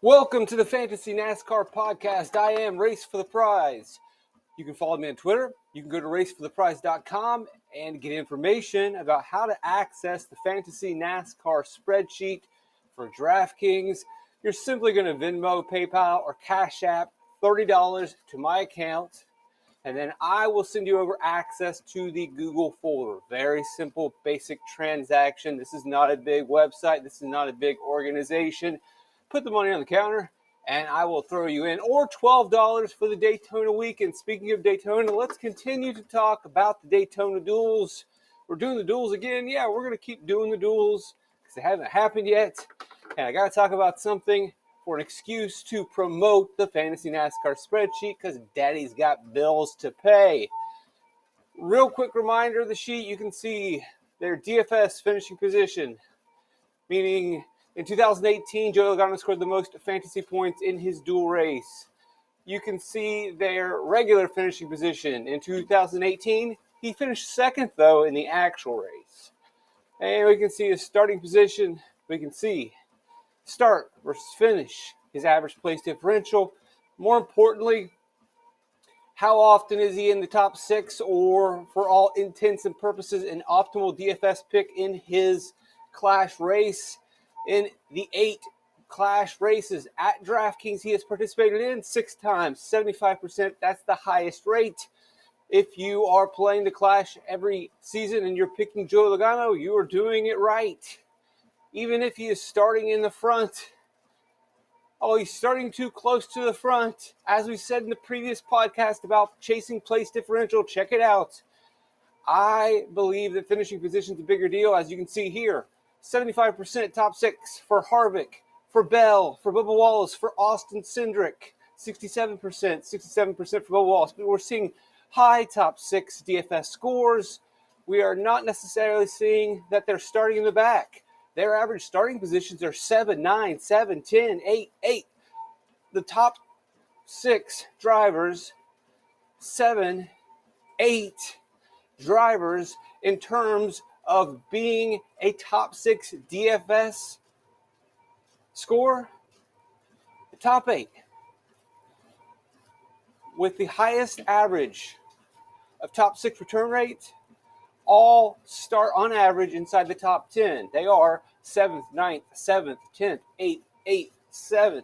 Welcome to the Fantasy NASCAR podcast. I am Race for the Prize. You can follow me on Twitter. You can go to racefortheprize.com and get information about how to access the Fantasy NASCAR spreadsheet for DraftKings. You're simply going to Venmo, PayPal, or Cash App $30 to my account, and then I will send you over access to the Google folder. Very simple, basic transaction. This is not a big website. This is not a big organization. Put the money on the counter, and I will throw you in. Or $12 for the Daytona weekend. Speaking of Daytona, let's continue to talk about the Daytona Duels. We're doing the duels again. Yeah, we're going to keep doing the duels because they haven't happened yet. And I got to talk about something for an excuse to promote the Fantasy NASCAR spreadsheet because Daddy's got bills to pay. Real quick reminder of the sheet. You can see their DFS finishing position, meaning in 2018, Joey Logano scored the most fantasy points in his dual race. You can see their regular finishing position. In 2018, he finished second, though, in the actual race. And we can see his starting position. We can see start versus finish, his average place differential. More importantly, how often is he in the top six, or for all intents and purposes, an optimal DFS pick in his Clash race? In the 8 Clash races at DraftKings he has participated in 6 times, 75%. That's the highest rate. If you are playing the Clash every season and you're picking Joey Logano, you are doing it right. Even if he is starting in the front. Oh, he's starting too close to the front. As we said in the previous podcast about chasing place differential, check it out. I believe that finishing position is a bigger deal, as you can see here. 75% top six for Harvick, for Bell, for Bubba Wallace, for Austin Cindric. 67% for Bubba Wallace. But we're seeing high top six DFS scores. We are not necessarily seeing that they're starting in the back. Their average starting positions are 7, 9, 7, 10, 8, 8. The top six drivers, 7, 8 drivers in terms of being a top six DFS score, the top 8 with the highest average of top six return rate all start on average inside the top 10. They are 7th, 9th, 7th, 10th, 8th, 8th, 7th.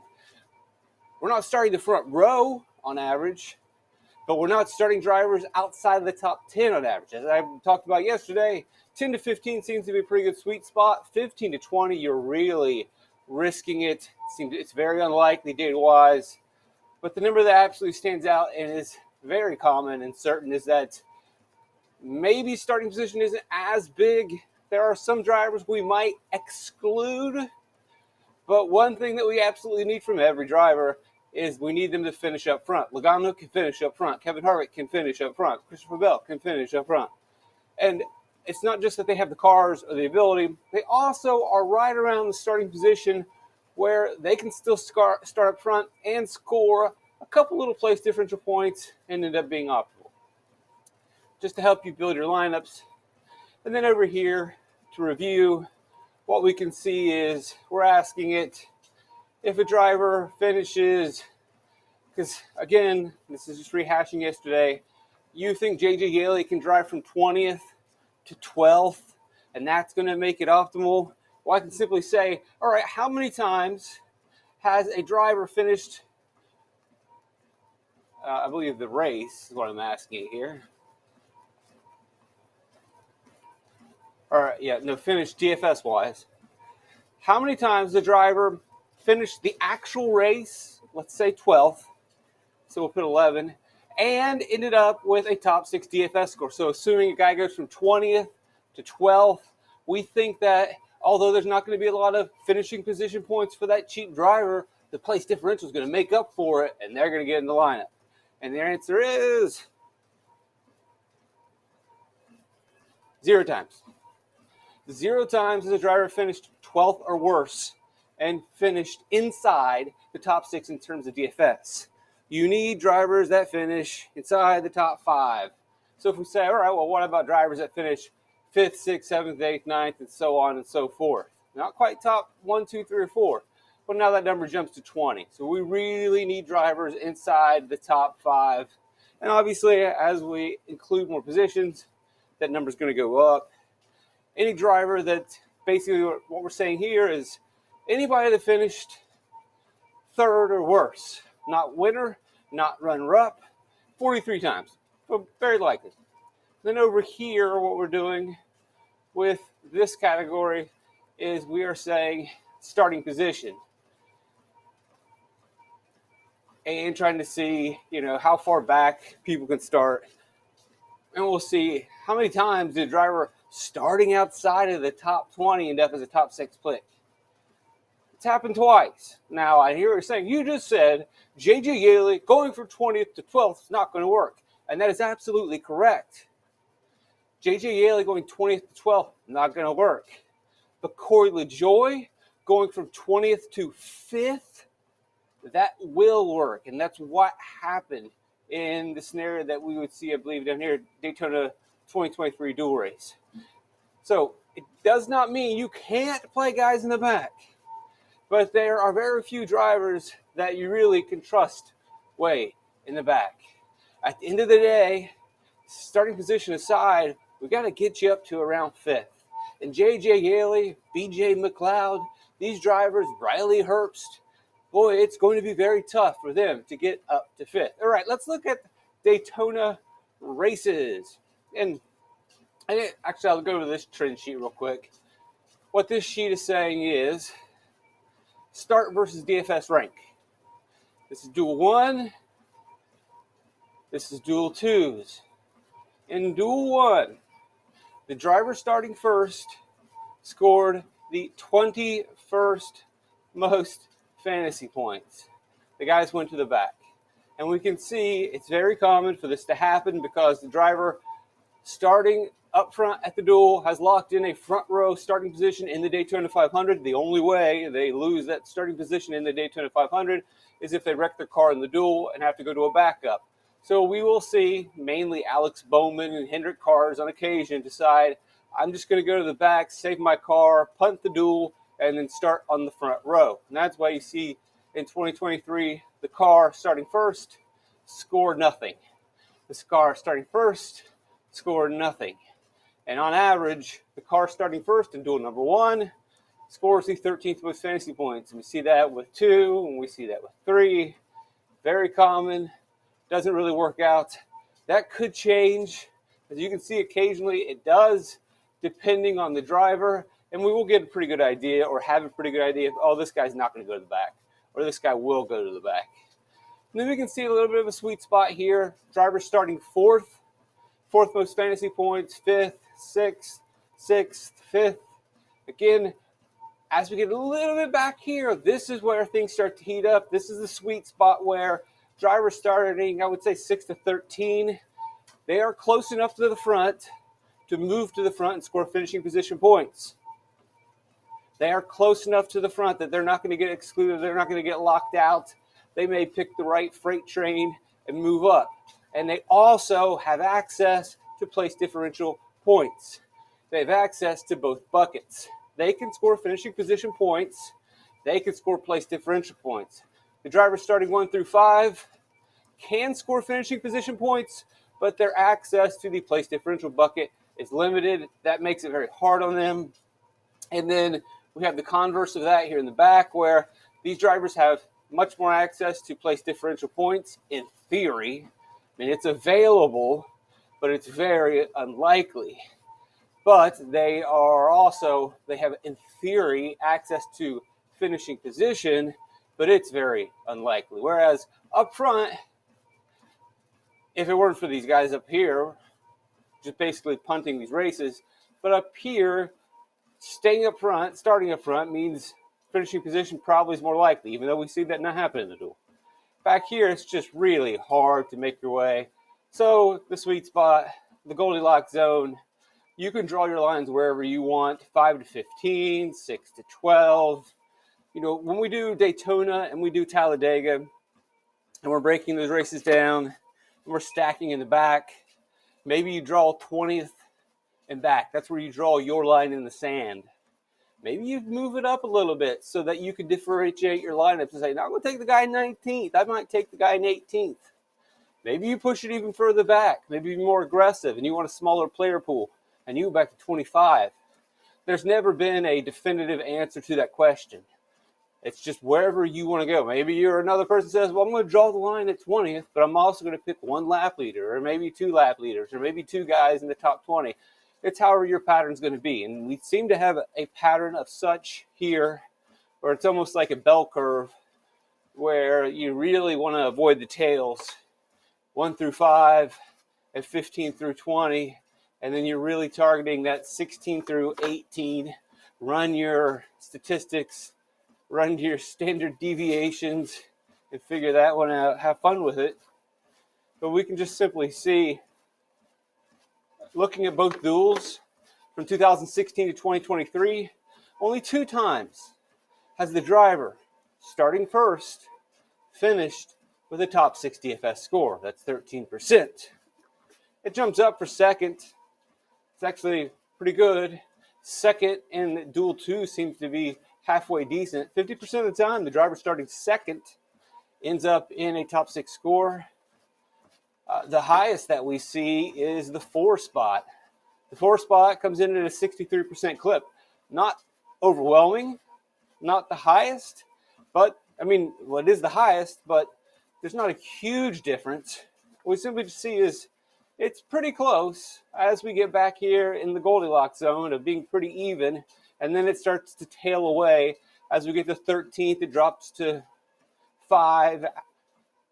We're not starting the front row on average, but we're not starting drivers outside of the top 10 on average. As I talked about yesterday, 10 to 15 seems to be a pretty good sweet spot. 15 to 20, you're really risking it. It's very unlikely data-wise. But the number that absolutely stands out and is very common and certain is that maybe starting position isn't as big. There are some drivers we might exclude. But one thing that we absolutely need from every driver is we need them to finish up front. Logano can finish up front. Kevin Harvick can finish up front. Christopher Bell can finish up front. And it's not just that they have the cars or the ability. They also are right around the starting position where they can still start up front and score a couple little place differential points and end up being optimal. Just to help you build your lineups. And then over here to review, what we can see is we're asking it if a driver finishes, because again, this is just rehashing yesterday, you think J.J. Yeley can drive from 20th to 12th, and that's going to make it optimal? Well, I can simply say, all right, how many times has a driver finished, I believe the race is what I'm asking here. All right, yeah, no, finished DFS-wise. How many times the driver finished the actual race, let's say 12th, so we'll put 11, and ended up with a top six DFS score. So assuming a guy goes from 20th to 12th, we think that although there's not going to be a lot of finishing position points for that cheap driver, the place differential is going to make up for it, and they're going to get in the lineup. And their answer is 0 times. 0 times has a driver finished 12th or worse and finished inside the top six in terms of DFS. You need drivers that finish inside the top 5. So if we say, all right, well, what about drivers that finish 5th, 6th, 7th, 8th, 9th, and so on and so forth? Not quite top 1, 2, 3, or 4. Well, now that number jumps to 20. So we really need drivers inside the top 5. And obviously, as we include more positions, that number is going to go up. Any driver that basically what we're saying here is anybody that finished 3rd or worse, not winner, not runner-up, 43 times. So very likely. Then over here, what we're doing with this category is we are saying starting position and trying to see, how far back people can start. And we'll see how many times did a driver starting outside of the top 20 end up as a top 6 pick. It's happened twice. Now, I hear you saying, you just said J.J. Yeley going from 20th to 12th is not going to work. And that is absolutely correct. J.J. Yeley going 20th to 12th, not going to work. But Corey LaJoie going from 20th to 5th, that will work. And that's what happened in the scenario that we would see, I believe, down here, Daytona 2023 dual race. So it does not mean you can't play guys in the back. But there are very few drivers that you really can trust way in the back. At the end of the day, starting position aside, we got to get you up to around 5th. And J.J. Yeley, B.J. McLeod, these drivers, Riley Herbst, boy, it's going to be very tough for them to get up to 5th. All right, let's look at Daytona races. And actually, I'll go to this trend sheet real quick. What this sheet is saying is start versus DFS rank. This is dual 1. This is dual 2s. In dual 1, the driver starting first scored the 21st most fantasy points. The guys went to the back. And we can see it's very common for this to happen because the driver starting up front at the duel has locked in a front row starting position in the Daytona 500. The only way they lose that starting position in the Daytona 500 is if they wreck their car in the duel and have to go to a backup. So we will see mainly Alex Bowman and Hendrick cars on occasion decide, I'm just going to go to the back, save my car, punt the duel, and then start on the front row. And that's why you see in 2023, the car starting first scored nothing. The car starting first scored nothing. And on average, the car starting first in duel number 1 scores the 13th most fantasy points. And we see that with 2, and we see that with 3. Very common. Doesn't really work out. That could change. As you can see, occasionally it does, depending on the driver. And we will get a pretty good idea or have a pretty good idea of, oh, this guy's not going to go to the back. Or this guy will go to the back. And then we can see a little bit of a sweet spot here. Driver starting 4th most fantasy points, 5th, 6th, 5th. Again, as we get a little bit back here, this is where things start to heat up. This is the sweet spot where drivers starting, I would say 6 to 13. They are close enough to the front to move to the front and score finishing position points. They are close enough to the front that they're not going to get excluded. They're not going to get locked out. They may pick the right freight train and move up. And they also have access to place differential points. They have access to both buckets. They can score finishing position points. They can score place differential points. The drivers starting 1 through 5 can score finishing position points, but their access to the place differential bucket is limited. That makes it very hard on them. And then we have the converse of that here in the back, where these drivers have much more access to place differential points in theory. I mean, it's available, but it's very unlikely. But they have, in theory, access to finishing position, but it's very unlikely. Whereas up front, if it weren't for these guys up here, just basically punting these races, but up here, staying up front, starting up front means finishing position probably is more likely, even though we see that not happen in the duel. Back here, it's just really hard to make your way. So the sweet spot, the Goldilocks zone, you can draw your lines wherever you want, 5 to 15, 6 to 12. When we do Daytona and we do Talladega, and we're breaking those races down, and we're stacking in the back, maybe you draw 20th and back. That's where you draw your line in the sand. Maybe you move it up a little bit so that you can differentiate your lineups and say, now I'm going to take the guy in 19th. I might take the guy in 18th. Maybe you push it even further back. Maybe you're more aggressive and you want a smaller player pool and you go back to 25. There's never been a definitive answer to that question. It's just wherever you want to go. Maybe you're another person who says, well, I'm going to draw the line at 20th, but I'm also going to pick one lap leader or maybe two lap leaders or maybe two guys in the top 20. It's however your pattern's going to be. And we seem to have a pattern of such here where it's almost like a bell curve where you really want to avoid the tails 1 through 5 and 15 through 20. And then you're really targeting that 16 through 18. Run your statistics, run your standard deviations, and figure that one out. Have fun with it. But we can just simply see, looking at both duels from 2016 to 2023, only 2 times has the driver starting first finished with a top 6 DFS score. That's 13%. It jumps up for second. It's actually pretty good. Second in Duel 2 seems to be halfway decent. 50% of the time, the driver starting second ends up in a top 6 score. The highest that we see is the 4 spot. The 4 spot comes in at a 63% clip. Not overwhelming, not the highest, but, it is the highest, but there's not a huge difference. What we simply see is it's pretty close as we get back here in the Goldilocks zone of being pretty even, and then it starts to tail away. As we get to 13th, it drops to 5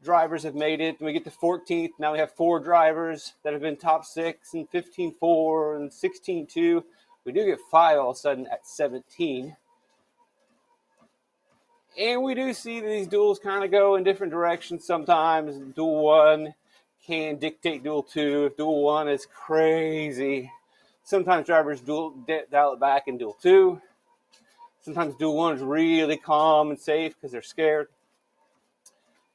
drivers have made it. And we get to 14th. Now we have 4 drivers that have been top 6, and 15-4 and 16-2. We do get 5 all of a sudden at 17. And we do see these duels kind of go in different directions sometimes. Duel 1 can dictate Duel 2. If Duel 1 is crazy, sometimes drivers dial it back in Duel 2. Sometimes Duel 1 is really calm and safe because they're scared.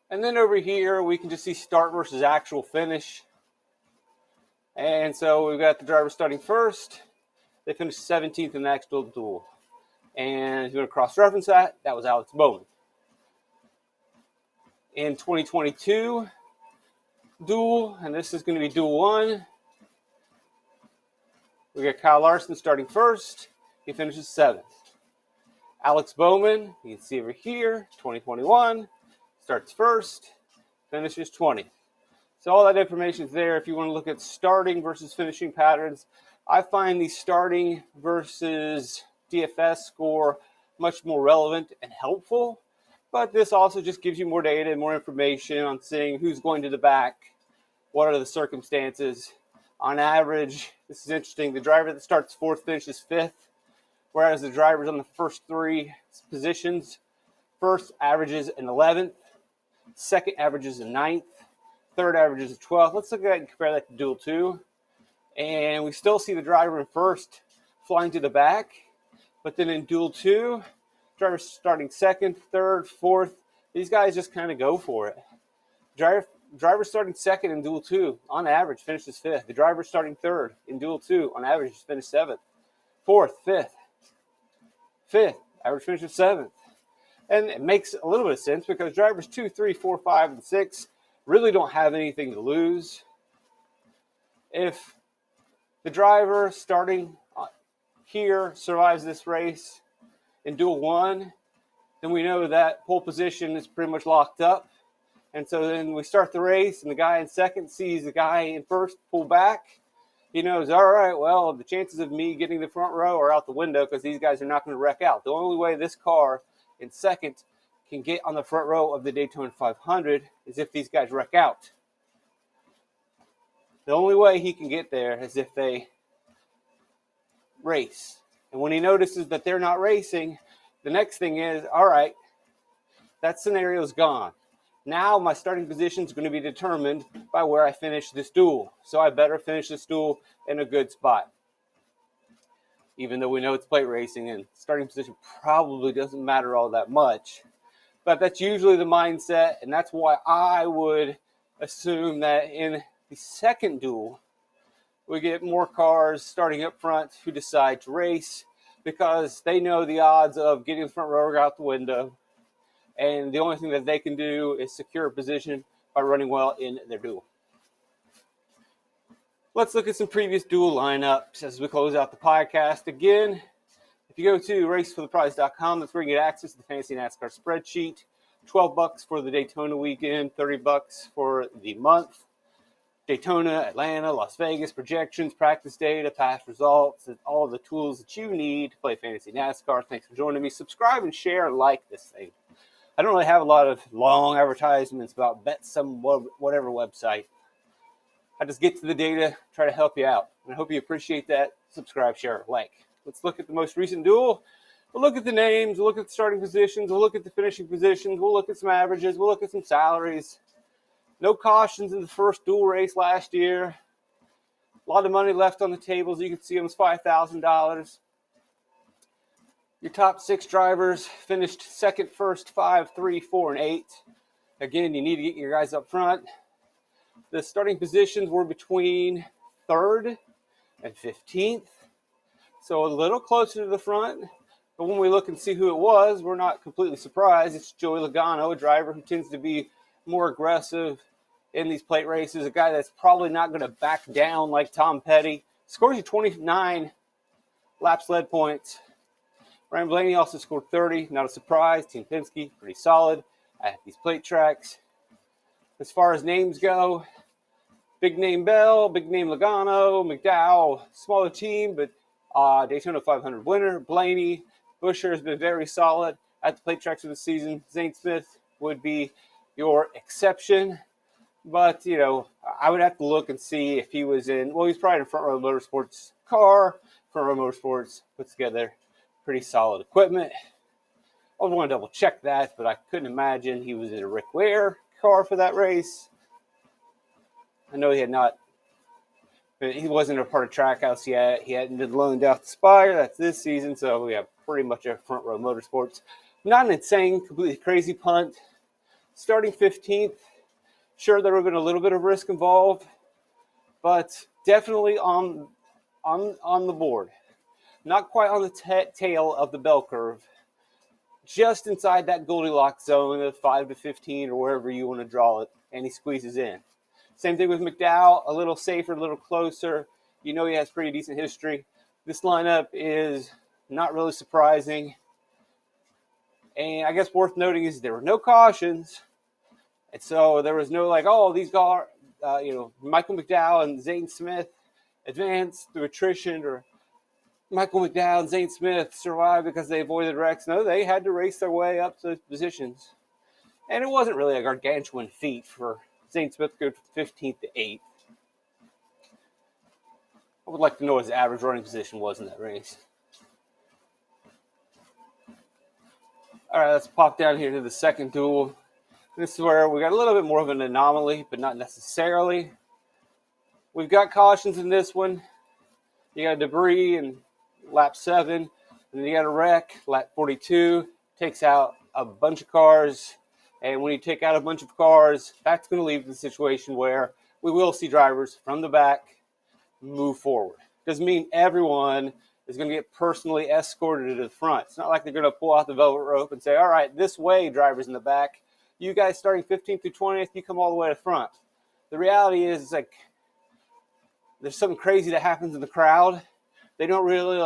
And then over here, we can just see start versus actual finish. And so we've got the driver starting first. They finished 17th in the actual duel. And if you want to cross-reference that, that was Alex Bowman. In 2022 duel, and this is going to be Duel 1, we got Kyle Larson starting first. He finishes 7th. Alex Bowman, you can see over here, 2021, starts first, finishes 20th. So all that information is there if you want to look at starting versus finishing patterns. I find the starting versus DFS score much more relevant and helpful, but this also just gives you more data and more information on seeing who's going to the back, what are the circumstances. On average, this is interesting, the driver that starts 4th finishes 5th, whereas the drivers on the first 3 positions, first averages an 11th, second averages a 9th, third averages a 12th. Let's look at that and compare that to Duel 2. And we still see the driver in first flying to the back. But then in Duel 2, drivers starting 2nd, 3rd, 4th. These guys just kind of go for it. Driver starting 2nd in Duel 2, on average, finishes 5th. The driver starting 3rd in Duel 2, on average, finishes 7th. 4th, 5th. 5th, average finishes 7th. And it makes a little bit of sense because drivers 2, 3, 4, 5, and 6 really don't have anything to lose. If the driver starting here survives this race in Duel 1, then we know that pole position is pretty much locked up. And so then we start the race, and the guy in second sees the guy in first pull back. He knows, all right, well, the chances of me getting the front row are out the window because these guys are not going to wreck out. The only way this car in second can get on the front row of the Daytona 500 is if these guys wreck out. The only way he can get there is if they race. And when he notices that they're not racing, the next thing is, all right, that scenario's gone. Now my starting position is going to be determined by where I finish this duel. So I better finish this duel in a good spot. Even though we know it's plate racing and starting position probably doesn't matter all that much. But that's usually the mindset, and that's why I would assume that in the second duel, we get more cars starting up front who decide to race. because they know the odds of getting the front rower out the window. And the only thing that they can do is secure a position by running well in their duel. Let's look at some previous duel lineups as we close out the podcast. Again, if you go to racefortheprize.com, that's where you get access to the Fantasy NASCAR spreadsheet. $12 for the Daytona weekend, $30 for the month. Daytona, Atlanta, Las Vegas, projections, practice data, past results, and all the tools that you need to play Fantasy NASCAR. Thanks for joining me. Subscribe and share and like this thing. I don't really have a lot of long advertisements about bet some whatever website. I just get to the data, try to help you out. And I hope you appreciate that. Subscribe, share, like. Let's look at the most recent duel. We'll look at the names. We'll look at the starting positions. We'll look at the finishing positions. We'll look at some averages. We'll look at some salaries. No cautions in the first duel race last year. A lot of money left on the table. As you can see, almost $5,000. Your top 6 drivers finished second, first, 5, 3, 4, and 8. Again, you need to get your guys up front. The starting positions were between 3rd and 15th, so a little closer to the front. But when we look and see who it was, we're not completely surprised. It's Joey Logano, a driver who tends to be more aggressive in these plate races, a guy that's probably not going to back down like Tom Petty. Scores you 29 laps led points. Ryan Blaney also scored 30. Not a surprise. Team Penske, pretty solid at these plate tracks. As far as names go, big name Bell, big name Logano, McDowell, smaller team, but Daytona 500 winner. Blaney, Buescher has been very solid at the plate tracks of the season. Zane Smith would be your exception. But, you know, I would have to look and see if he was in, well, he's probably in a Front Row Motorsports car. Front Row Motorsports puts together pretty solid equipment. I would want to double check that, but I couldn't imagine he was in a Rick Ware car for that race. I know he wasn't a part of Trackhouse yet. He hadn't been loaned out to Spire. That's this season, so we have pretty much a Front Row Motorsports. Not an insane, completely crazy punt. Starting 15th, sure there would have been a little bit of risk involved, but definitely on the board. Not quite on the tail of the bell curve. Just inside that Goldilocks zone of 5 to 15 or wherever you want to draw it, and he squeezes in. Same thing with McDowell, a little safer, a little closer. You know he has pretty decent history. This lineup is not really surprising. And I guess worth noting is there were no cautions. And so there was no these guys, Michael McDowell and Zane Smith advanced through attrition, or Michael McDowell and Zane Smith survived because they avoided wrecks. No, they had to race their way up to those positions. And it wasn't really a gargantuan feat for Zane Smith to go from 15th to 8th. I would like to know what his average running position was in that race. All right, let's pop down here to the second duel. This is where we got a little bit more of an anomaly, but not necessarily. We've got cautions in this one. You got debris in lap 7, and then you got a wreck, lap 42. Takes out a bunch of cars. And when you take out a bunch of cars, that's going to leave the situation where we will see drivers from the back move forward. Doesn't mean everyone is going to get personally escorted to the front. It's not like they're going to pull out the velvet rope and say, all right, this way, drivers in the back. You guys starting 15th through 20th, you come all the way to the front. The reality is, it's like there's something crazy that happens in the crowd. They don't really,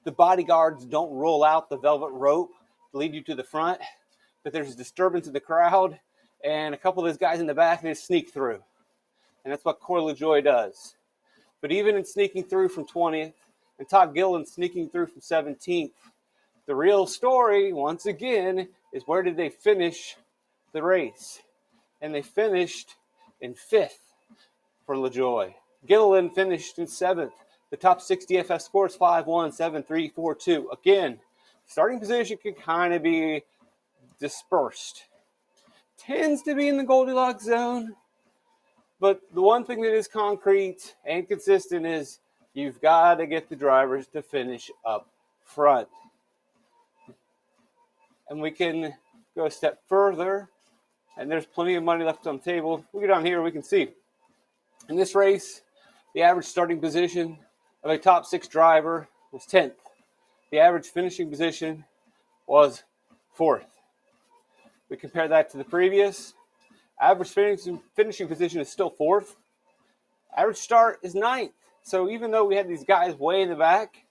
the bodyguards don't roll out the velvet rope to lead you to the front. But there's a disturbance in the crowd, and a couple of those guys in the back, they sneak through. And that's what Corey LaJoie does. But even in sneaking through from 20th, and Todd Gillen sneaking through from 17th, the real story, once again, is where did they finish the race? And they finished in 5th for LaJoie. Gillen finished in 7th. The top 6 DFS scores 5-1, 7-3, 4-2. Again, starting position can kind of be dispersed. Tends to be in the Goldilocks zone. But the one thing that is concrete and consistent is you've got to get the drivers to finish up front. And we can go a step further, and there's plenty of money left on the table. We get down here, we can see. In this race, the average starting position of a top 6 driver was 10th. The average finishing position was 4th. We compare that to the previous. Average finishing position is still 4th. Average start is 9th. So even though we had these guys way in the back,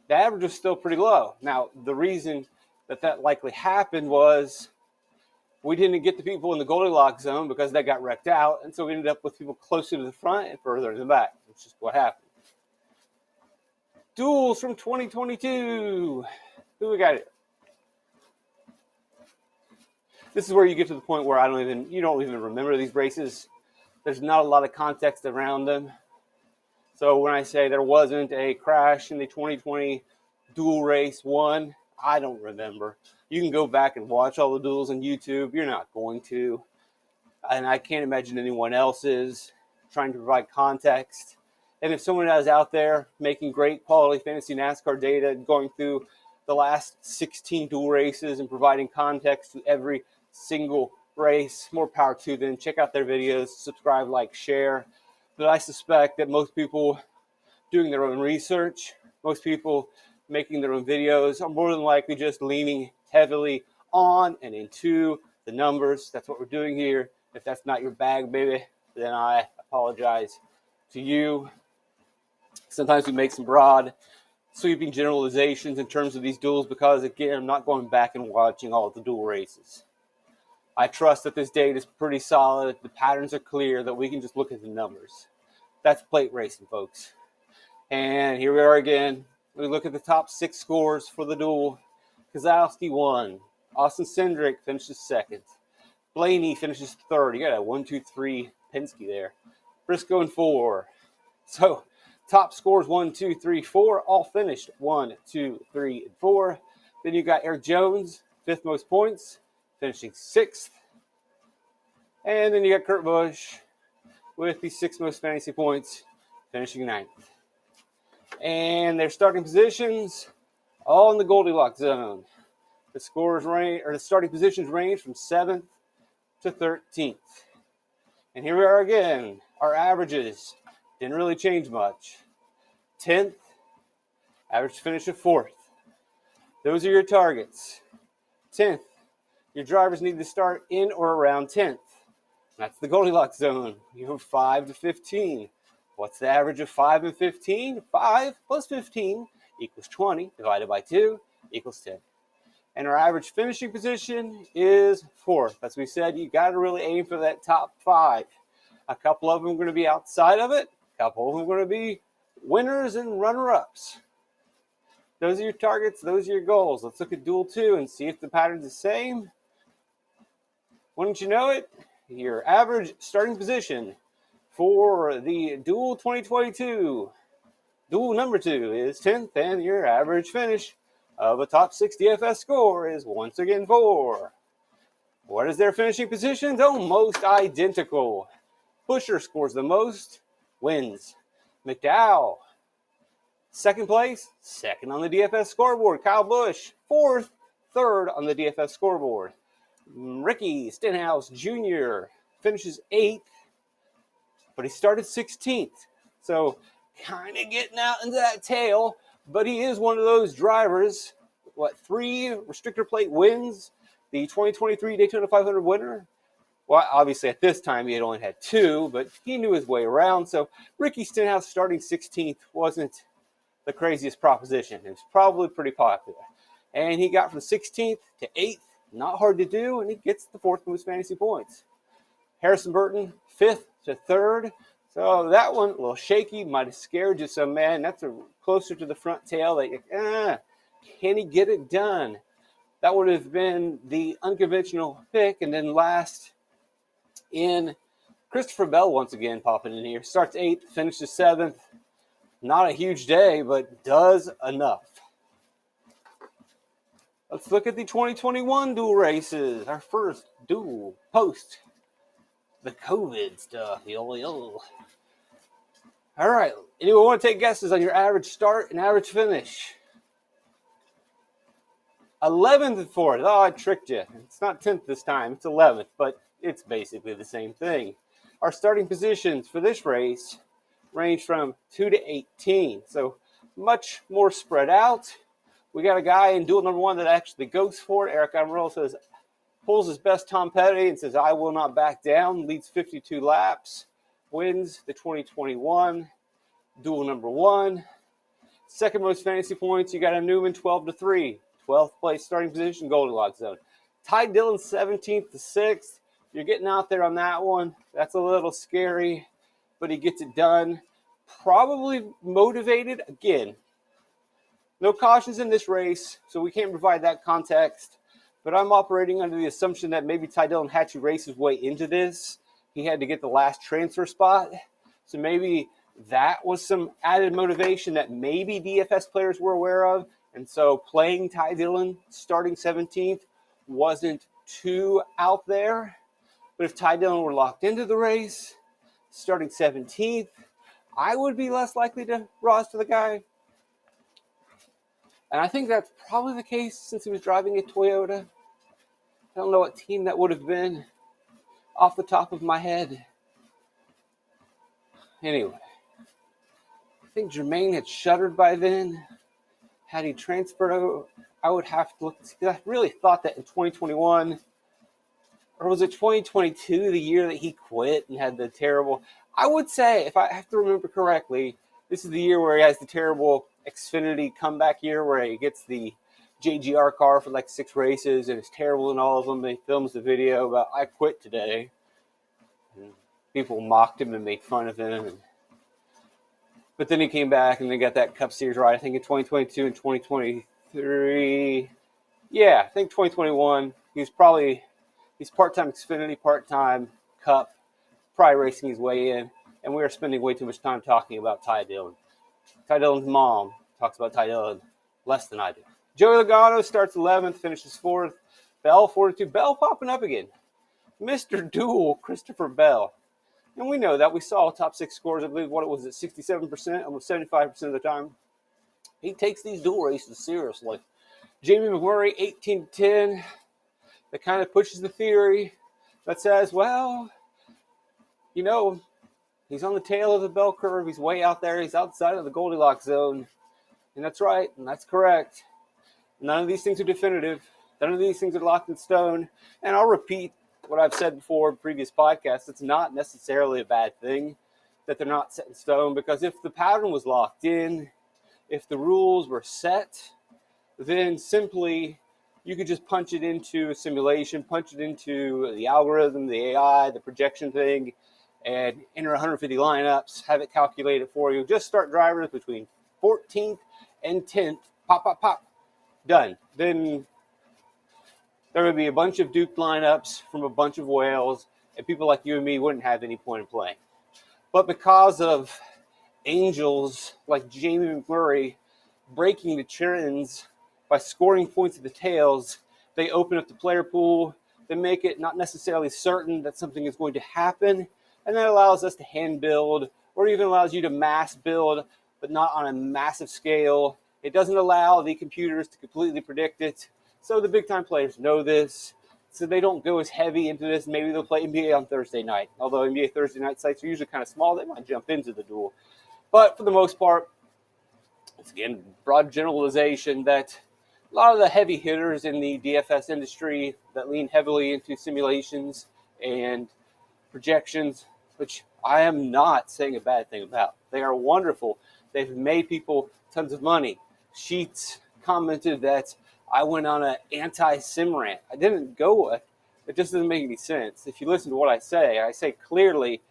the average was still pretty low. Now, the reason that likely happened was we didn't get the people in the Goldilocks zone because they got wrecked out, and so we ended up with people closer to the front and further in the back, which is what happened. Duels from 2022. Who we got here? This is where you get to the point where you don't even remember these races. There's not a lot of context around them. So when I say there wasn't a crash in the 2020 duel race 1, I don't remember. You can go back and watch all the duels on YouTube. You're not going to. And I can't imagine anyone else is trying to provide context. And if someone is out there making great quality fantasy NASCAR data and going through the last 16 duel races and providing context to every single race, more power to them. Check out their videos, subscribe, like, share. But I suspect that most people doing their own research, most people making their own videos are more than likely just leaning heavily on and into the numbers. That's what we're doing here. If that's not your bag, baby, then I apologize to you. Sometimes we make some broad, sweeping generalizations in terms of these duels because, again, I'm not going back and watching all of the duel races. I trust that this data is pretty solid. The patterns are clear, that we can just look at the numbers. That's plate racing, folks. And here we are again. We look at the top 6 scores for the duel. Kozlowski won. Austin Cindric finishes 2nd. Blaney finishes 3rd. You got a 1, 2, 3 Penske there. Briscoe in 4. So top scores 1, 2, 3, 4 all finished 1, 2, 3, and 4. Then you got Eric Jones, 5th most points, finishing 6th. And then you got Kurt Busch with the 6th most fantasy points, finishing 9th. And their starting positions, all in the Goldilocks zone. The starting positions range from 7th to 13th. And here we are again. Our averages didn't really change much. 10th, average finish of 4th. Those are your targets. 10th, your drivers need to start in or around 10th. That's the Goldilocks zone. You have 5 to 15. What's the average of 5 and 15? 5 plus 15 equals 20 divided by 2 equals 10. And our average finishing position is 4th. As we said, you got to really aim for that top 5. A couple of them are going to be outside of it. A couple of them are going to be winners and runner-ups. Those are your targets. Those are your goals. Let's look at Duel 2 and see if the pattern's the same. Wouldn't you know it? Your average starting position for the Duel 2022, Duel number 2 is 10th, and your average finish of a top 6 DFS score is once again 4. What is their finishing positions? Almost identical. Buscher scores the most, wins. McDowell, 2nd place, 2nd on the DFS scoreboard. Kyle Busch, 4th, 3rd on the DFS scoreboard. Ricky Stenhouse Jr. finishes 8th, but he started 16th. So kind of getting out into that tail, but he is one of those drivers. 3 restrictor plate wins, the 2023 Daytona 500 winner. Well, obviously at this time he had only had 2, but he knew his way around. So Ricky Stenhouse starting 16th wasn't the craziest proposition. It was probably pretty popular. And he got from 16th to 8th. Not hard to do, and he gets the 4th most fantasy points. Harrison Burton, 5th to 3rd. So that one, a little shaky, might have scared you some, man. That's closer to the front tail. Can he get it done? That would have been the unconventional pick. And then last in Christopher Bell, once again, popping in here. Starts 8th, finishes 7th. Not a huge day, but does enough. Let's look at the 2021 duel races. Our first duel post the COVID stuff. All right. Anyone want to take guesses on your average start and average finish? 11th and 4th. Oh, I tricked you. It's not 10th this time. It's 11th, but it's basically the same thing. Our starting positions for this race range from 2 to 18. So much more spread out. We got a guy in duel number 1 that actually goes for it. Eric Amarillo says, pulls his best Tom Petty and says, I will not back down, leads 52 laps, wins the 2021 duel number 1. Second most fantasy points, you got a Newman 12-3, 12th place starting position, Goldilocks zone. Ty Dillon 17th to 6th. You're getting out there on that one. That's a little scary, but he gets it done. Probably motivated. Again, no cautions in this race, so we can't provide that context. But I'm operating under the assumption that maybe Ty Dillon had to race his way into this. He had to get the last transfer spot. So maybe that was some added motivation that maybe DFS players were aware of. And so playing Ty Dillon starting 17th wasn't too out there. But if Ty Dillon were locked into the race, starting 17th, I would be less likely to roster the guy. And I think that's probably the case since he was driving a Toyota. I don't know what team that would have been off the top of my head. Anyway, I think Jermaine had shuttered by then. Had he transferred over, I would have to look. I really thought that in 2021, or was it 2022, the year that he quit and had the terrible, I would say, if I have to remember correctly, this is the year where he has the terrible Xfinity comeback year where he gets the JGR car for like 6 races and it's terrible in all of them. He films the video about, I quit today. And people mocked him and made fun of him. But then he came back and they got that Cup Series ride, I think in 2022 and 2023. Yeah, I think 2021. He's part-time Xfinity, part-time Cup, probably racing his way in. And we are spending way too much time talking about Ty Dillon. Ty Dillon's mom talks about Ty Dillon less than I do. Joey Logano starts 11th, finishes 4th. Bell, 42. Bell popping up again. Mr. Duel, Christopher Bell. And we know that. We saw top 6 scores, I believe, what it was at 67%, almost 75% of the time. He takes these duel races seriously. Jamie McMurray, 18-10. That kind of pushes the theory that says, well, you know, he's on the tail of the bell curve. He's way out there. He's outside of the Goldilocks zone. And that's right, and that's correct. None of these things are definitive. None of these things are locked in stone. And I'll repeat what I've said before in previous podcasts. It's not necessarily a bad thing that they're not set in stone, because if the pattern was locked in, if the rules were set, then simply you could just punch it into a simulation, punch it into the algorithm, the AI, the projection thing, and enter 150 lineups, have it calculate it for you. Just start drivers between 14th and 10th. Pop, pop, pop. Done. Then there would be a bunch of duped lineups from a bunch of whales, and people like you and me wouldn't have any point in playing. But because of angels like Jamie McMurray breaking the trends by scoring points at the tails, they open up the player pool. They make it not necessarily certain that something is going to happen, and that allows us to hand build, or even allows you to mass build, but not on a massive scale. It doesn't allow the computers to completely predict it. So the big-time players know this, so they don't go as heavy into this. Maybe they'll play NBA on Thursday night. Although NBA Thursday night sites are usually kind of small, they might jump into the duel. But for the most part, it's, again, broad generalization that a lot of the heavy hitters in the DFS industry that lean heavily into simulations and projections, which I am not saying a bad thing about. They are wonderful. They've made people tons of money. Sheets commented that I went on an anti-sim rant. I didn't go with. It just doesn't make any sense. If you listen to what I say clearly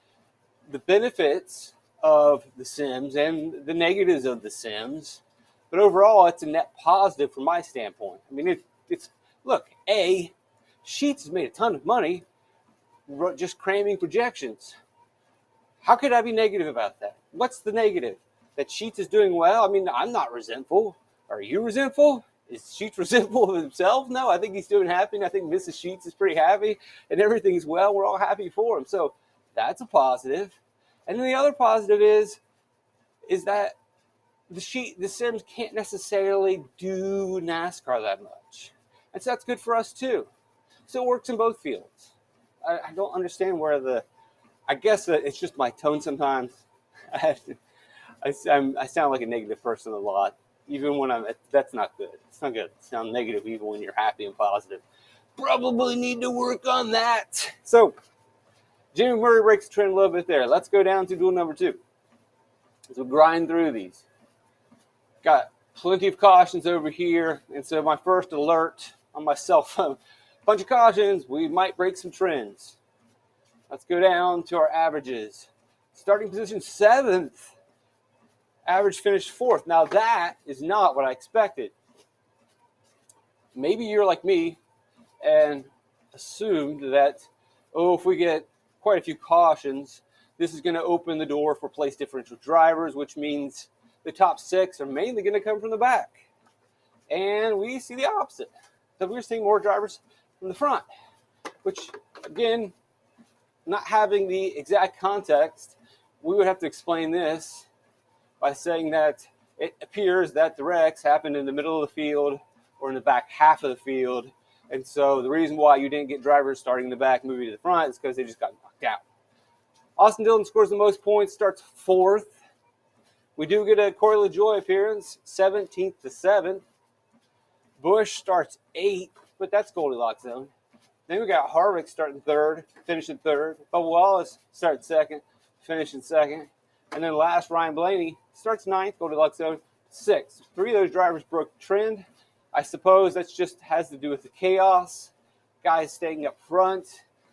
the benefits of the Sims and the negatives of the Sims. But overall, it's a net positive from my standpoint. I mean, it's look, Sheets has made a ton of money just cramming projections. How could I be negative about that? What's the negative? That Sheets is doing well? I mean, I'm not resentful. Are you resentful? Is Sheets resentful of himself? No, I think he's doing happy, and I think Mrs. Sheets is pretty happy, and everything's well. We're all happy for him. So that's a positive. And then the other positive is that the Sims can't necessarily do NASCAR that much. And so that's good for us too. So it works in both fields. I don't understand where I guess it's just my tone sometimes. I sound like a negative person a lot, even when that's not good. It's not good to sound negative even when you're happy and positive. Probably need to work on that. So, Jimmy Murray breaks the trend a little bit there. Let's go down to duel number 2. As we grind through these. Got plenty of cautions over here, and so my first alert on my cell phone, bunch of cautions, we might break some trends. Let's go down to our averages. Starting position 7th, average finished 4th. Now that is not what I expected. Maybe you're like me and assumed that, if we get quite a few cautions, this is going to open the door for place differential drivers, which means the top 6 are mainly going to come from the back. And we see the opposite. So we're seeing more drivers from the front, which, again, not having the exact context, we would have to explain this by saying that it appears that the wrecks happened in the middle of the field or in the back half of the field. And so the reason why you didn't get drivers starting in the back moving to the front is because they just got knocked out. Austin Dillon scores the most points, starts 4th. We do get a Corey LaJoie appearance, 17th to 7th. Busch starts 8th, but that's Goldilocks zone. Then we got Harvick starting 3rd, finishing 3rd. Bubba Wallace starts 2nd, finishing 2nd. And then last, Ryan Blaney starts 9th, Goldilocks zone, 6th. 3 of those drivers broke the trend. I suppose that just has to do with the chaos. Guys staying up front.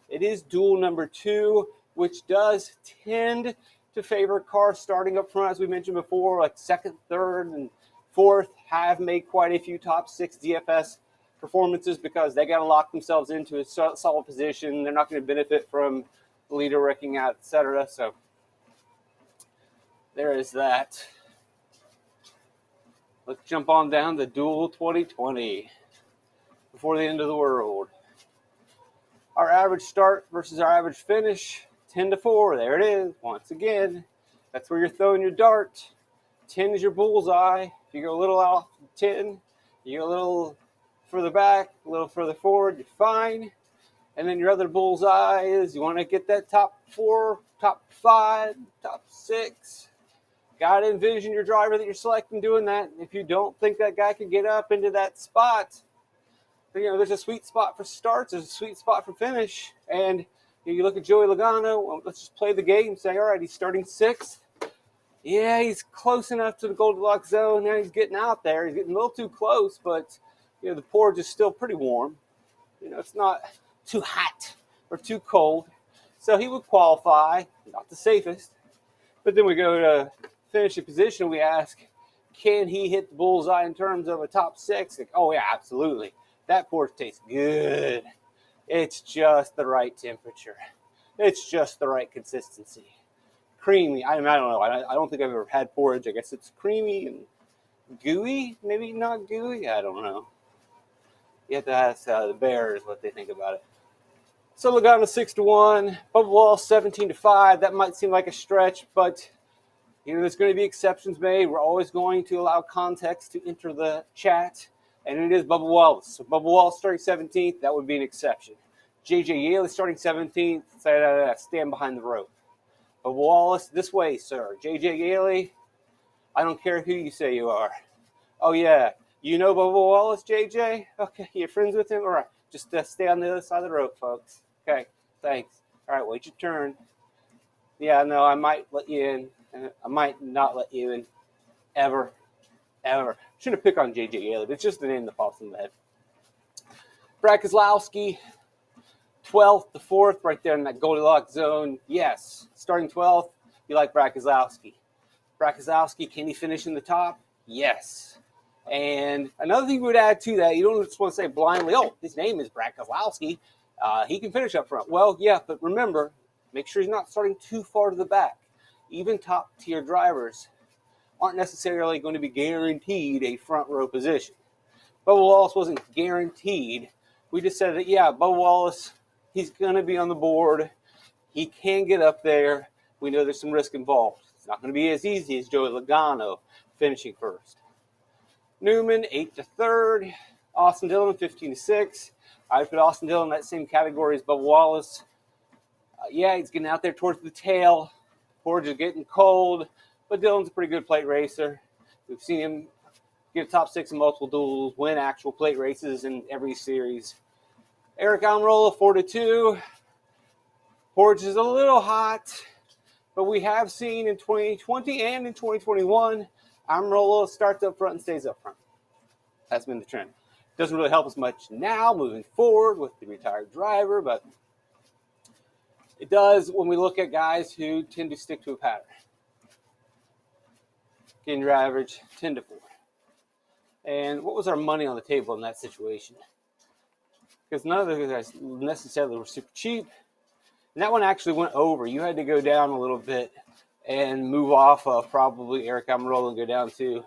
It is duel number 2, which does tend to favor cars starting up front, as we mentioned before, like 2nd, 3rd, and 4th have made quite a few top 6 DFS performances because they got to lock themselves into a solid position. They're not going to benefit from the leader wrecking out, etc. So there is that. Let's jump on down to Duel 2020 before the end of the world. Our average start versus our average finish, 10 to 4. There it is. Once again, that's where you're throwing your dart. 10 is your bullseye. If you go a little off 10, you go a little further back, a little further forward, you're fine. And then your other bullseye is you want to get that top 4, top 5, top 6. Got to envision your driver that you're selecting doing that. If you don't think that guy can get up into that spot, there's a sweet spot for starts, there's a sweet spot for finish. And you look at Joey Logano, well, let's just play the game, say, all right, he's starting 6th. Yeah, he's close enough to the Goldilocks zone. Now he's getting out there. He's getting a little too close, but the porridge is still pretty warm. It's not too hot or too cold. So he would qualify, not the safest. But then we go to finishing position, we ask, can he hit the bullseye in terms of a top 6? Like, oh, yeah, absolutely. That porridge tastes good. It's just the right temperature. It's just the right consistency. Creamy. I don't know. I don't think I've ever had porridge. I guess it's creamy and gooey. Maybe not gooey. I don't know. You have to ask the Bears what they think about it. So Logano 6 to 1. Bubba Wallace 17 to 5. That might seem like a stretch, but there's going to be exceptions made. We're always going to allow context to enter the chat, and it is Bubba Wallace. So Bubba Wallace starting 17th, that would be an exception. J.J. Yeley starting 17th, stand behind the rope. Bubba Wallace, this way, sir. J.J. Yeley, I don't care who you say you are. Oh, yeah, you know Bubba Wallace, J.J.? Okay, you're friends with him? All right, just stay on the other side of the rope, folks. Okay, thanks. All right, wait your turn. Yeah, no, I might let you in. I might not let you in. Ever. Shouldn't pick on J.J. Yeley, but it's just the name that pops in the head. Brad Keselowski, 12th to 4th, right there in that Goldilocks zone. Yes, starting 12th, you like Brad Keselowski. Brad Keselowski, can he finish in the top? Yes. And another thing we would add to that, you don't just want to say blindly, oh, his name is Brad Keselowski. He can finish up front. Well, yeah, but remember, make sure he's not starting too far to the back. Even top-tier drivers aren't necessarily going to be guaranteed a front row position. Bubba Wallace wasn't guaranteed. We just said that, yeah, Bubba Wallace, he's going to be on the board. He can get up there. We know there's some risk involved. It's not going to be as easy as Joey Logano finishing first. Newman, 8 to 3rd. Austin Dillon, 15 to 6. I put Austin Dillon in that same category as Bubba Wallace. Yeah, he's getting out there towards the tail. Porridge is getting cold. but Dylan's a pretty good plate racer. We've seen him get top 6 in multiple duels, win actual plate races in every series. Eric Almirola, 4-2. Porch is a little hot, but we have seen in 2020 and in 2021, Almirola starts up front and stays up front. That's been the trend. Doesn't really help us much now moving forward with the retired driver, but it does when we look at guys who tend to stick to a pattern. Getting your average 10-4. And what was our money on the table in that situation? Because none of the guys necessarily were super cheap. And that one actually went over. You had to go down a little bit and move off of probably Eric Almirola and go down to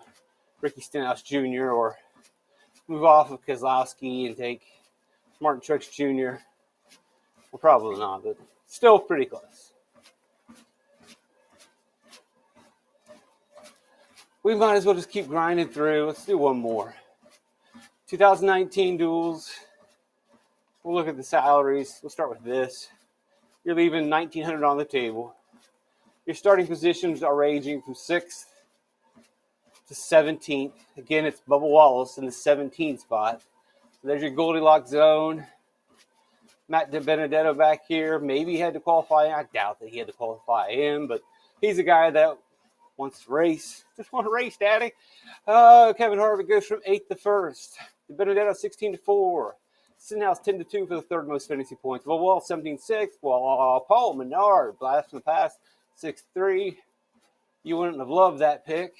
Ricky Stenhouse Jr. or move off of Keselowski and take Martin Truex Jr. Well, probably not, but still pretty close. We might as well just keep grinding through. Let's do one more. 2019 duels. We'll look at the salaries. We'll start with this. You're leaving $1,900 on the table. Your starting positions are ranging from 6th to 17th. Again, it's Bubba Wallace in the 17th spot. So there's your Goldilocks zone. Matt DiBenedetto back here. Maybe he had to qualify. I doubt that he had to qualify him, but he's a guy that wants to race. Just want to race, Daddy. Kevin Harvick goes from 8th to 1st. DiBenedetto 16-4. Stenhouse 10-2 for the third most fantasy points. Well, 17-6. Well, Paul Menard, blast from the past, 6-3. You wouldn't have loved that pick,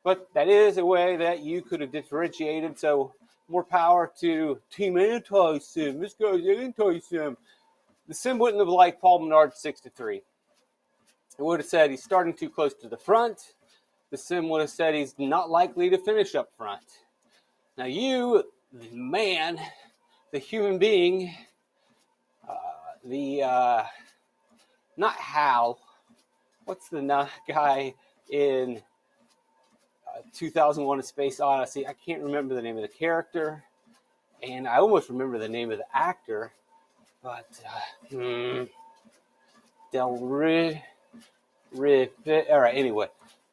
but that is a way that you could have differentiated. So more power to Team Anti-Sim. This guy's Anti-Sim. The Sim wouldn't have liked Paul Menard 6-3. It would have said he's starting too close to the front. The Sim would have said he's not likely to finish up front. Now you, the man, the human being, not Hal. What's the guy in 2001: A Space Odyssey? I can't remember the name of the character, and I almost remember the name of the actor, but All right, anyway.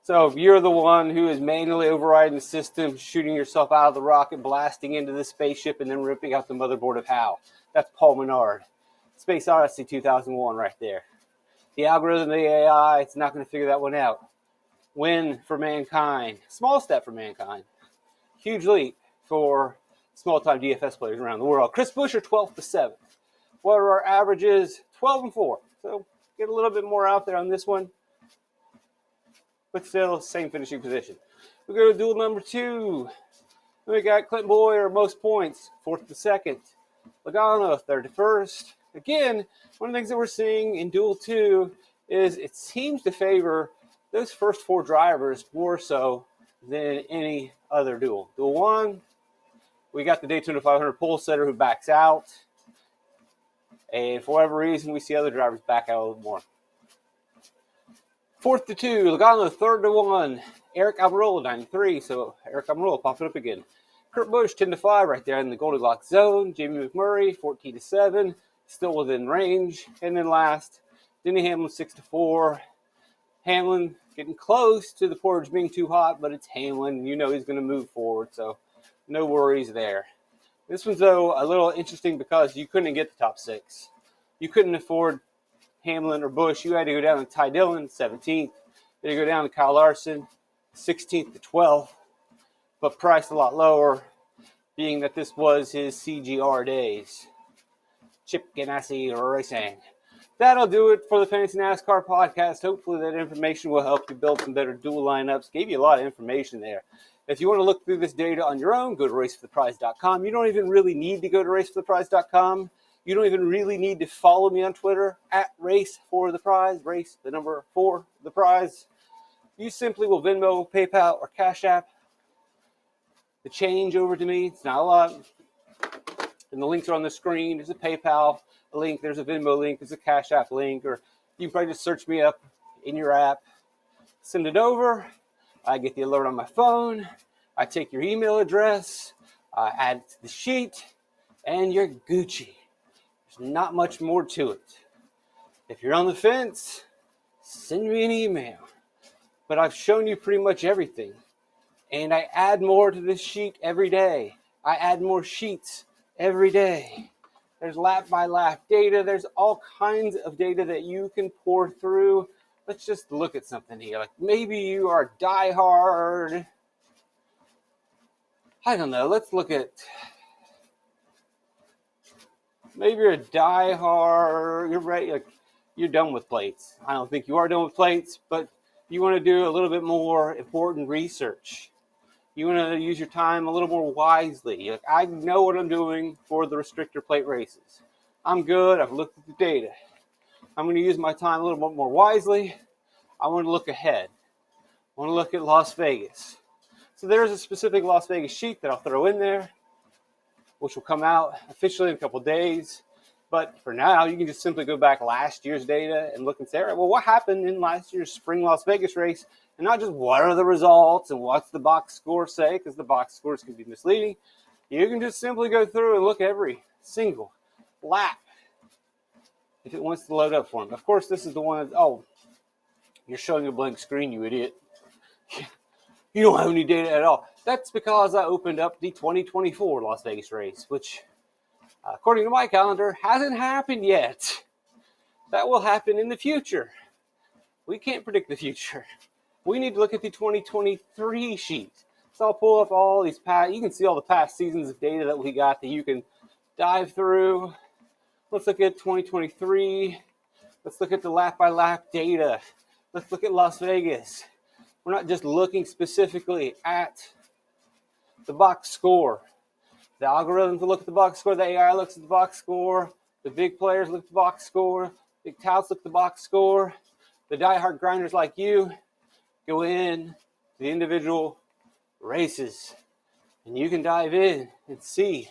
So if you're the one who is manually overriding the system, shooting yourself out of the rocket, blasting into the spaceship, and then ripping out the motherboard of Hal, that's Paul Menard. Space Odyssey 2001 right there. The algorithm, the AI, it's not going to figure that one out. Win for mankind. Small step for mankind. Huge leap for small-time DFS players around the world. Chris Buescher, 12th to 7th. What are our averages? 12-4. So get a little bit more out there on this one, but still same finishing position. We go to duel number 2. We got Clinton Boyer, most points, 4th to 2nd. Logano, 3rd to 1st. Again, one of the things that we're seeing in duel 2 is it seems to favor those first 4 drivers more so than any other duel. Duel 1, we got the Daytona 500 pole setter who backs out. And for whatever reason, we see other drivers back out a little more. 4th to 2, Logano 3rd to 1, Eric Almirola 9-3, so Eric Almirola popping up again. Kurt Busch 10-5 right there in the Goldilocks zone. Jamie McMurray 14 to 7, still within range. And then last, Denny Hamlin 6-4. Hamlin getting close to the porridge being too hot, but it's Hamlin. You know he's going to move forward, so no worries there. This one's, though, a little interesting because you couldn't get the top 6. You couldn't afford Hamlin or Busch. You had to go down to Ty Dillon, 17th. You had to go down to Kyle Larson, 16th to 12th, but priced a lot lower, being that this was his CGR days. Chip Ganassi Racing. That'll do it for the Fantasy NASCAR podcast. Hopefully that information will help you build some better dual lineups. Gave you a lot of information there. If you want to look through this data on your own, go to racefortheprize.com. You don't even really need to go to racefortheprize.com. You don't even really need to follow me on Twitter at racefortheprize, race the number 4 the prize. You simply will Venmo, PayPal, or Cash App the change over to me. It's not a lot. And the links are on the screen. There's a PayPal link. There's a Venmo link. There's a Cash App link. Or you can probably just search me up in your app. Send it over. I get the alert on my phone. I take your email address. I add it to the sheet. And you're Gucci. There's not much more to it. If you're on the fence, send me an email. but I've shown you pretty much everything. And I add more to this sheet every day. I add more sheets every day. There's lap by lap data. There's all kinds of data that you can pour through. Let's just look at something here. Like maybe you are diehard. I don't know. Let's look at, maybe you're a diehard. You're ready. Like you're done with plates. I don't think you are done with plates, but you want to do a little bit more important research. You want to use your time a little more wisely. Like, I know what I'm doing for the restrictor plate races. I'm good. I've looked at the data. I'm going to use my time a little bit more wisely. I want to look ahead. I want to look at Las Vegas. So there's a specific Las Vegas sheet that I'll throw in there, which will come out officially in a couple days. But for now, you can just simply go back last year's data and look and say, all right, well, what happened in last year's spring Las Vegas race? And not just what are the results and what's the box score say, because the box scores can be misleading. You can just simply go through and look at every single lap if it wants to load up for them. Of course, this is the one that, oh, you're showing a blank screen, you idiot. You don't have any data at all. That's because I opened up the 2024 Las Vegas race, which, according to my calendar, hasn't happened yet. That will happen in the future. We can't predict the future. We need to look at the 2023 sheet. So I'll pull up all these past, you can see all the past seasons of data that we got that you can dive through. Let's look at 2023. Let's look at the lap by lap data. Let's look at Las Vegas. We're not just looking specifically at the box score. The algorithms will look at the box score. The AI looks at the box score. The big players look at the box score. Big touts look at the box score. The diehard grinders like you go in to the individual races, and you can dive in and see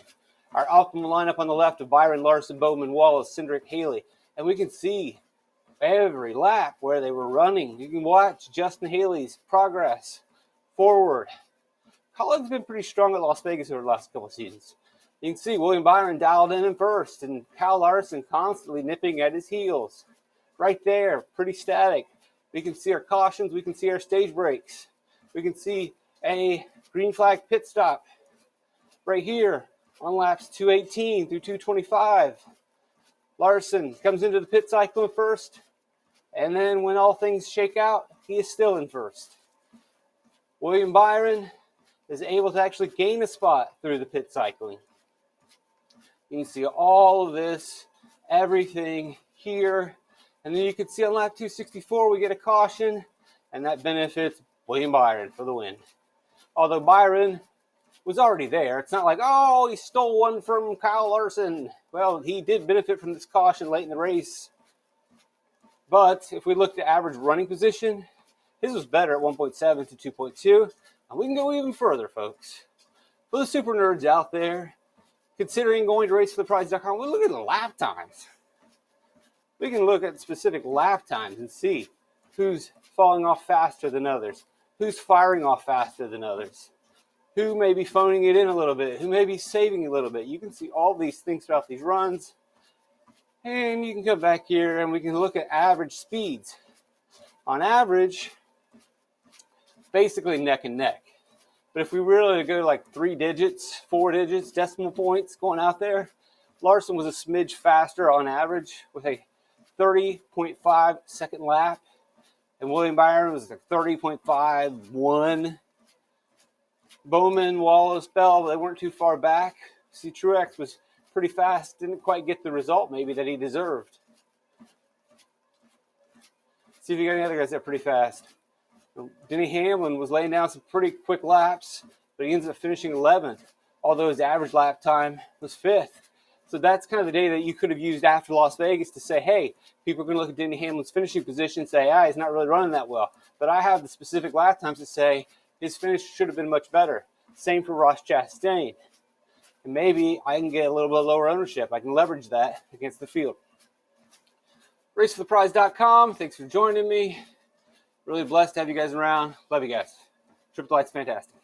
our optimal lineup on the left of Byron, Larson, Bowman, Wallace, Cindric, Haley, and we can see every lap where they were running. You can watch Justin Haley's progress forward. Colin's been pretty strong at Las Vegas over the last couple of seasons. You can see William Byron dialed in first, and Kyle Larson constantly nipping at his heels. Right there, pretty static. We can see our cautions. We can see our stage breaks. We can see a green flag pit stop right here on laps 218 through 225. Larson comes into the pit cycle in first, and then when all things shake out, he is still in first. William Byron is able to actually gain a spot through the pit cycling. You can see all of this, everything here. And then you can see on lap 264, we get a caution, and that benefits William Byron for the win. Although Byron was already there. It's not like, oh, he stole one from Kyle Larson. Well, he did benefit from this caution late in the race. But if we look at average running position, his was better at 1.7 to 2.2. And we can go even further, folks. For the super nerds out there, considering going to racefortheprize.com, we'll look at the lap times. We can look at specific lap times and see who's falling off faster than others, who's firing off faster than others, who may be phoning it in a little bit, who may be saving a little bit. You can see all these things throughout these runs. And you can come back here and we can look at average speeds. On average, basically neck and neck. But if we really go like 3 digits, 4 digits, decimal points going out there, Larson was a smidge faster on average with a 30.5 second lap. And William Byron was like 30.51. Bowman, Wallace, Bell, they weren't too far back. See, Truex was pretty fast, didn't quite get the result maybe that he deserved. See if you got any other guys that are pretty fast. Denny Hamlin was laying down some pretty quick laps, but he ends up finishing 11th, although his average lap time was 5th. So that's kind of the day that you could have used after Las Vegas to say, hey, people are going to look at Denny Hamlin's finishing position and say, he's not really running that well. But I have the specific lap times to say his finish should have been much better. Same for Ross Chastain. And maybe I can get a little bit lower ownership. I can leverage that against the field. RaceForThePrize.com. Thanks for joining me. Really blessed to have you guys around. Love you guys. Triple Light's fantastic.